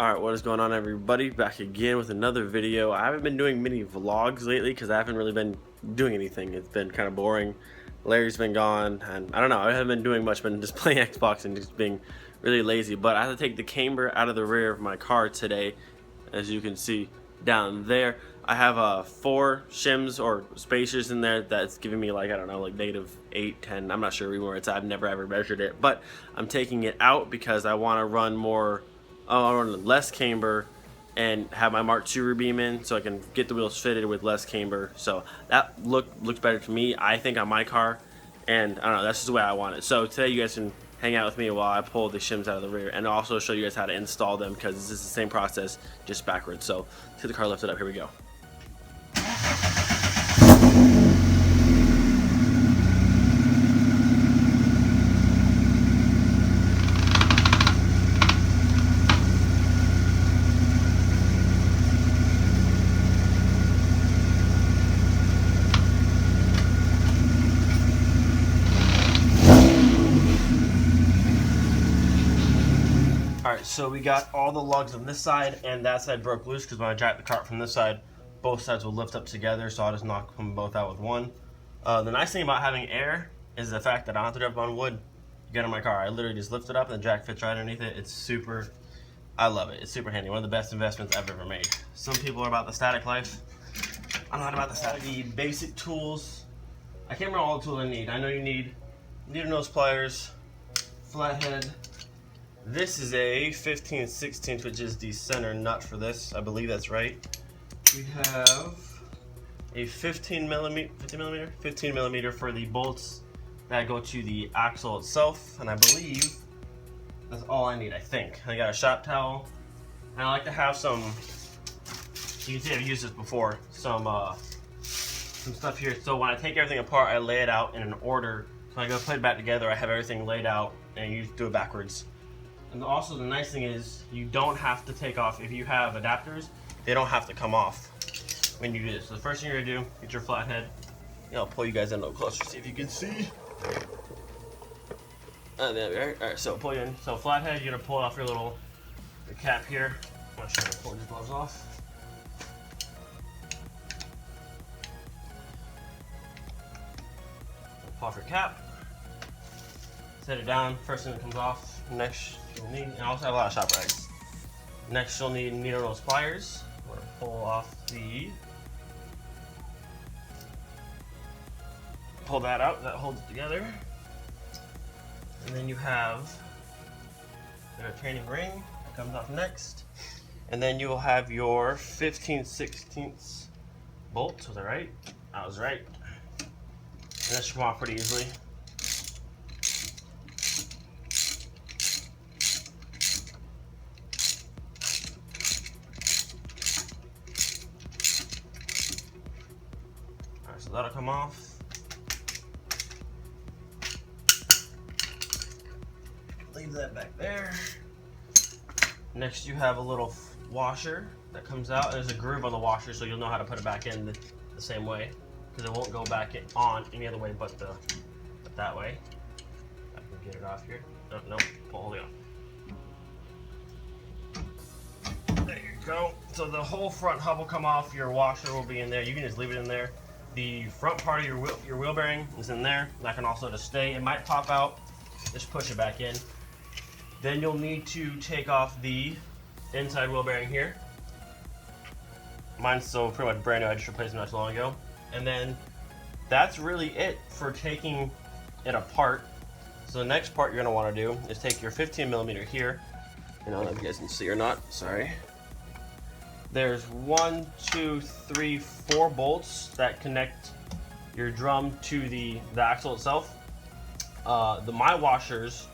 Alright, what is going on, everybody? Back again with another video. I haven't been doing many vlogs lately because I haven't really been doing anything. It's been kind of boring. Larry's been gone, and I don't know, I haven't been doing much, been just playing Xbox and just being really lazy. But I have to take the camber out of the rear of my car today, as you can see down there. I have 4 shims or spacers in there that's giving me, like, I don't know, like -8, 10. I'm not sure where it's at. I've never ever measured it, but I'm taking it out because I want to run more. I run less camber and have my Mk3 rear beam in, so I can get the wheels fitted with less camber. So that looks better to me, I think, on my car. And I don't know, that's just the way I want it. So today you guys can hang out with me while I pull the shims out of the rear, and also show you guys how to install them, because this is the same process, just backwards. So let's get the car lifted up. Here we go. Alright, so we got all the lugs on this side, and that side broke loose because when I jacked the cart from this side, both sides will lift up together, so I'll just knock them both out with one. The nice thing about having air is the fact that I don't have to drive on wood to get in my car. I literally just lift it up and the jack fits right underneath it. It's super, I love it. It's super handy. One of the best investments I've ever made. Some people are about the static life. I'm not about the static. You need basic tools. I can't remember all the tools I need. I know you need needle nose pliers, flathead. This is a 15/16, which is the center nut for this. I believe that's right. We have a 15 millimeter for the bolts that go to the axle itself, and I believe that's all I need. I think I got a shop towel, and I like to have some. You can see I've used this before. Some stuff here. So when I take everything apart, I lay it out in an order. So when I go put it back together, I have everything laid out, and you do it backwards. And also the nice thing is you don't have to take off. If you have adapters, they don't have to come off when you do this. So the first thing you're gonna do, get your flathead. I'll pull you guys in a little closer, see if you can see. There we are. All right, so pull you in. So flathead, you're gonna pull off your cap here. I'm gonna try to pull these gloves off. Pull off your cap. Set it down. First thing that comes off. Next, you'll need, and I also have a lot of shop rags. Next, you'll need needle nose pliers. We're gonna pull that out. That holds it together. And then you have the retaining ring that comes off next. And then you will have your 15/16 bolt. Was I right? I was right. And that should come off pretty easily. So that'll come off. Leave that back there. Next, you have a little washer that comes out. There's a groove on the washer, so you'll know how to put it back in the same way, because it won't go back on any other way but that way. I can get it off here. No, hold it on. There you go. So the whole front hub will come off. Your washer will be in there. You can just leave it in there. The front part of your wheel bearing is in there. That can also just stay. It might pop out. Just push it back in. Then you'll need to take off the inside wheel bearing here. Mine's still pretty much brand new. I just replaced it not too long ago. And then that's really it for taking it apart. So the next part you're going to want to do is take your 15 millimeter here. I don't know if you guys can see or not. Sorry. There's 1, 2, 3, 4 bolts that connect your drum to the axle itself. My washers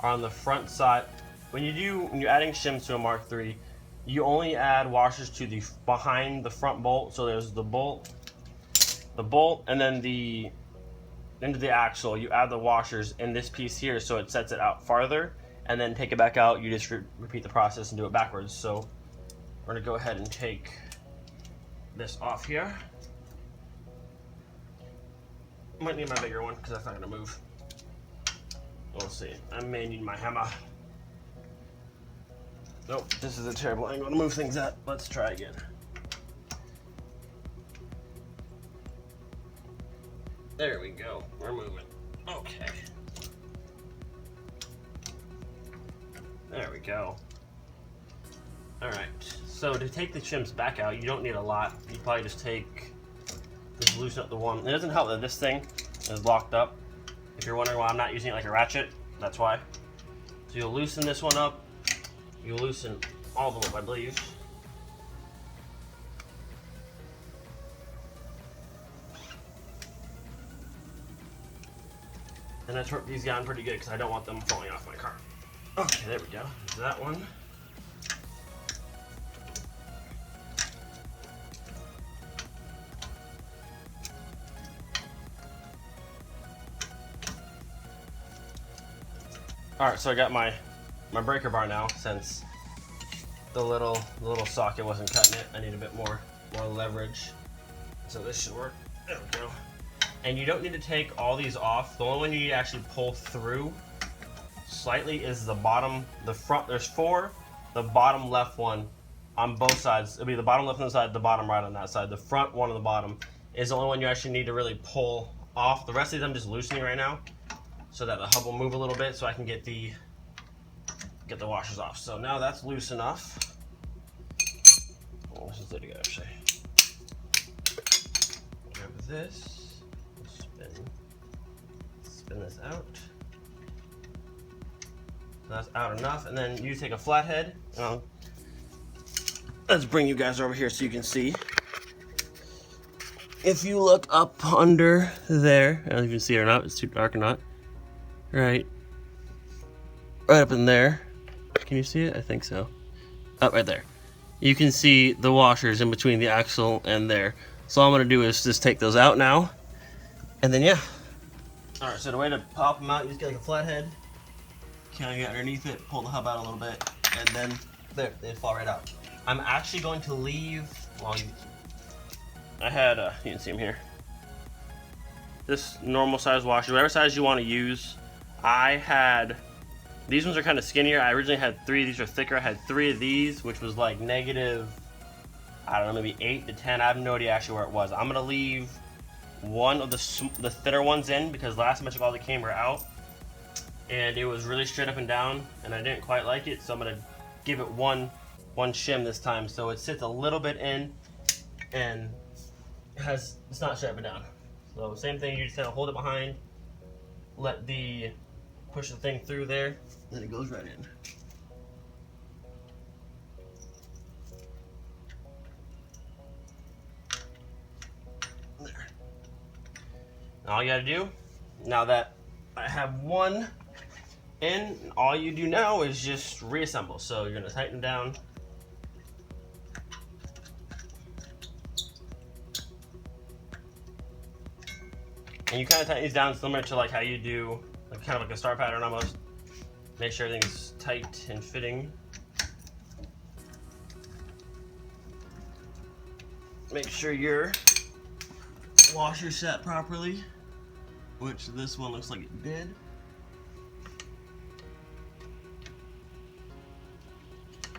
are on the front side. When you're adding shims to a Mk3, you only add washers to the behind the front bolt. So there's the bolt, and then into the axle. You add the washers in this piece here, so it sets it out farther, and then take it back out. You just repeat the process and do it backwards. So we're gonna go ahead and take this off here. Might need my bigger one because that's not gonna move. We'll see. I may need my hammer. Nope, this is a terrible angle to move things at. Let's try again. There we go, we're moving. Okay. There we go. All right, so to take the shims back out, you don't need a lot. You probably just loosen up the one. It doesn't help that this thing is locked up. If you're wondering why I'm not using it like a ratchet, that's why. So you'll loosen this one up. You'll loosen all of them up, I believe. And I torque these down pretty good because I don't want them falling off my car. Okay, there we go. There's that one. All right, so I got my breaker bar now. Since the little socket wasn't cutting it, I need a bit more leverage. So this should work. There we go. And you don't need to take all these off. The only one you need to actually pull through slightly is the bottom, the front. There's 4. The bottom left one on both sides. It'll be the bottom left on the side, the bottom right on that side. The front one on the bottom is the only one you actually need to really pull off. The rest of these I'm just loosening right now so that the hub will move a little bit so I can get the washers off. So now that's loose enough. Oh, this is it together, actually. Grab this. Spin this out. That's out enough, and then you take a flathead. Let's bring you guys over here so you can see. If you look up under there, I don't know if you can see it or not, it's too dark or not. Right up in there. Can you see it? I think so. Up right there. You can see the washers in between the axle and there. So all I'm gonna do is just take those out now, and then yeah. All right, so the way to pop them out, you just get like a flathead, kind of get underneath it, pull the hub out a little bit, and then there, they fall right out. I'm actually going to leave, well, I had, you can see them here, this normal size washer, whatever size you want to use. I had, these ones are kind of skinnier. I originally had 3, these are thicker. I had 3 of these, which was like negative, I don't know, maybe 8 to 10. I have no idea actually where it was. I'm gonna leave one of the thinner ones in because last time I took all the camber out and it was really straight up and down and I didn't quite like it, so I'm gonna give it one shim this time so it sits a little bit in and it's not straight up and down. So same thing, you just kind of hold it behind, push the thing through there, then it goes right in. All you gotta do, now that I have one in, all you do now is just reassemble. So you're gonna tighten down. And you kind of tighten these down similar to like how you do, like kind of like a star pattern almost. Make sure everything's tight and fitting. Make sure your washer set properly, which this one looks like it did.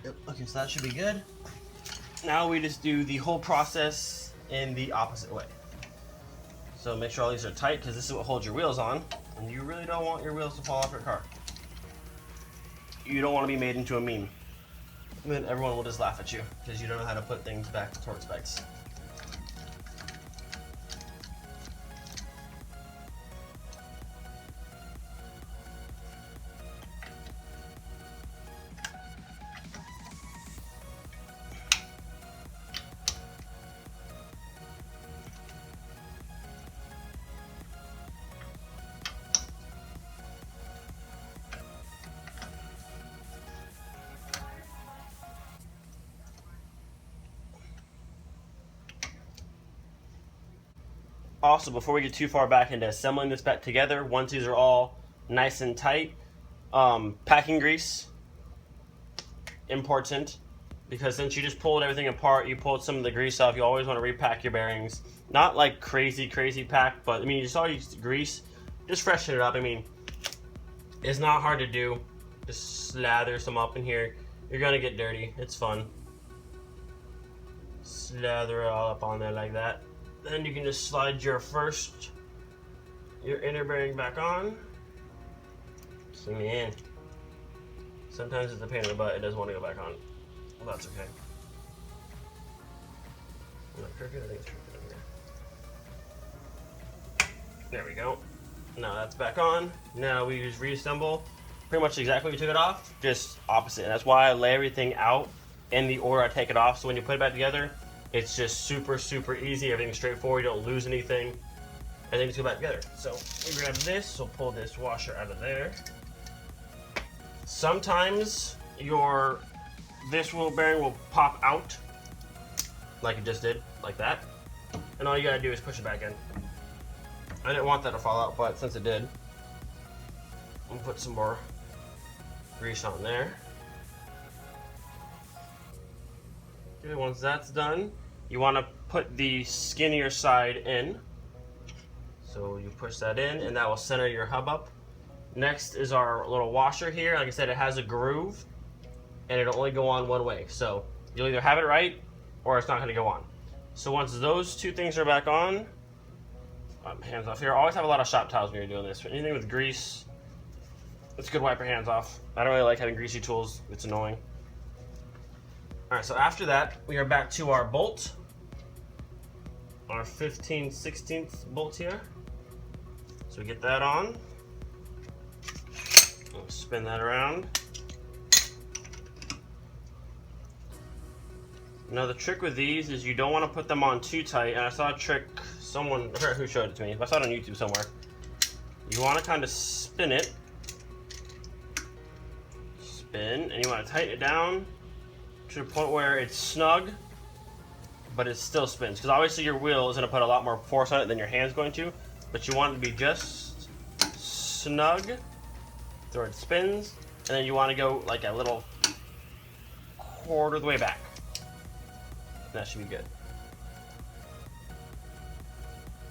Yep, okay, so that should be good. Now we just do the whole process in the opposite way. So make sure all these are tight because this is what holds your wheels on, and you really don't want your wheels to fall off your car. You don't want to be made into a meme. And then everyone will just laugh at you because you don't know how to put things back to torque specs. Also, before we get too far back into assembling this back together, once these are all nice and tight, packing grease, important, because since you just pulled everything apart, you pulled some of the grease off, you always want to repack your bearings. Not like crazy pack, but I mean, you just all use grease, just freshen it up. I mean, it's not hard to do. Just slather some up in here. You're gonna get dirty. It's fun. Slather it all up on there like that. Then you can just slide your inner bearing back on. See me in. Sometimes it's a pain in the butt. It doesn't want to go back on. Well, that's okay. I'm not crooked. I think it's crooked in here. There we go. Now that's back on. Now we just reassemble. Pretty much exactly we took it off, just opposite. And that's why I lay everything out in the order I take it off. So when you put it back together, it's just super, super easy. Everything's straightforward. You don't lose anything. Everything's go back together. So we grab this. We'll pull this washer out of there. Sometimes this wheel bearing will pop out, like it just did, like that. And all you gotta do is push it back in. I didn't want that to fall out, but since it did, I'm gonna put some more grease on there. Okay, once that's done, you want to put the skinnier side in. So you push that in, and that will center your hub up. Next is our little washer here. Like I said, it has a groove, and it'll only go on one way. So you'll either have it right, or it's not going to go on. So once those two things are back on, hands off here. Always have a lot of shop towels when you're doing this. Anything with grease, it's good to wipe your hands off. I don't really like having greasy tools. It's annoying. All right, so after that, we are back to our bolt. Our 15/16 bolt here. So we get that on. We'll spin that around. Now the trick with these is you don't want to put them on too tight. And I saw a trick, someone, I forgot who showed it to me. I saw it on YouTube somewhere. You want to kind of spin it. Spin, and you want to tighten it down to the point where it's snug, but it still spins. Because obviously your wheel is going to put a lot more force on it than your hand's going to, but you want it to be just snug so it spins, and then you want to go like a little quarter of the way back. That should be good.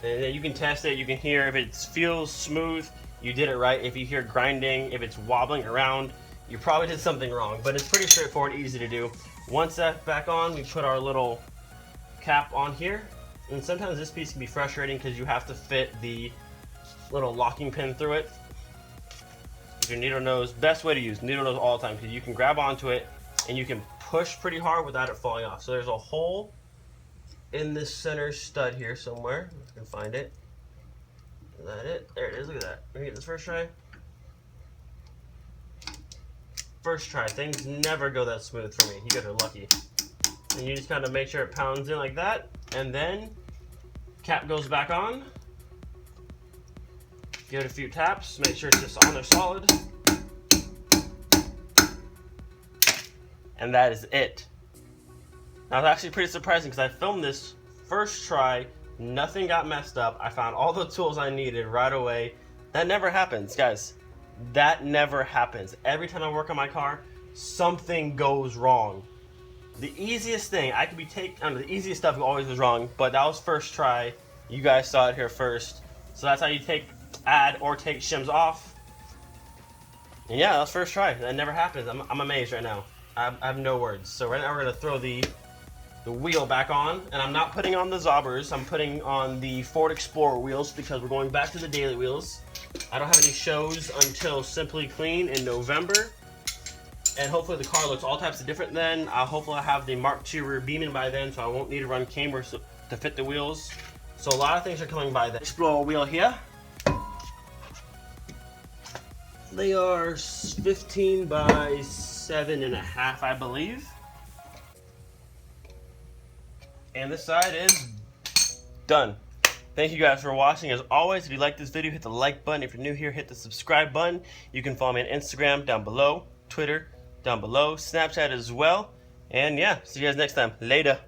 And then you can test it. You can hear if it feels smooth, you did it right. If you hear grinding, if it's wobbling around, you probably did something wrong. But it's pretty straightforward, easy to do. Once that's back on, we put our little cap on here. And sometimes this piece can be frustrating because you have to fit the little locking pin through it. Your needle nose, best way to use needle nose all the time, because you can grab onto it and you can push pretty hard without it falling off. So there's a hole in this center stud here somewhere. If I can find it. Is that it? There it is. Look at that. Let me get this first try. First try. Things never go that smooth for me. You guys are lucky. And you just kind of make sure it pounds in like that, and then cap goes back on. Give it a few taps. Make sure it's just on there solid. And that is it. Now it's actually pretty surprising because I filmed this first try, nothing got messed up. I found all the tools I needed right away. That never happens, guys. That never happens. Every time I work on my car, something goes wrong. The easiest thing, the easiest stuff always was wrong, but that was first try. You guys saw it here first. So that's how you add or take shims off. And yeah, that was first try. That never happens. I'm amazed right now. I have no words. So right now we're gonna throw the wheel back on, and I'm not putting on the Zobbers. I'm putting on the Ford Explorer wheels because we're going back to the daily wheels. I don't have any shows until Simply Clean in November, and hopefully the car looks all types of different then. Hopefully I'll have the Mk3 rear beam in by then, so I won't need to run Camber to fit the wheels. So a lot of things are coming by the Explorer wheel here. They are 15 by 7.5, I believe. And this side is done. Thank you guys for watching. As always, if you like this video, hit the like button. If you're new here, hit the subscribe button. You can follow me on Instagram down below, Twitter down below, Snapchat as well. And yeah, see you guys next time. Later.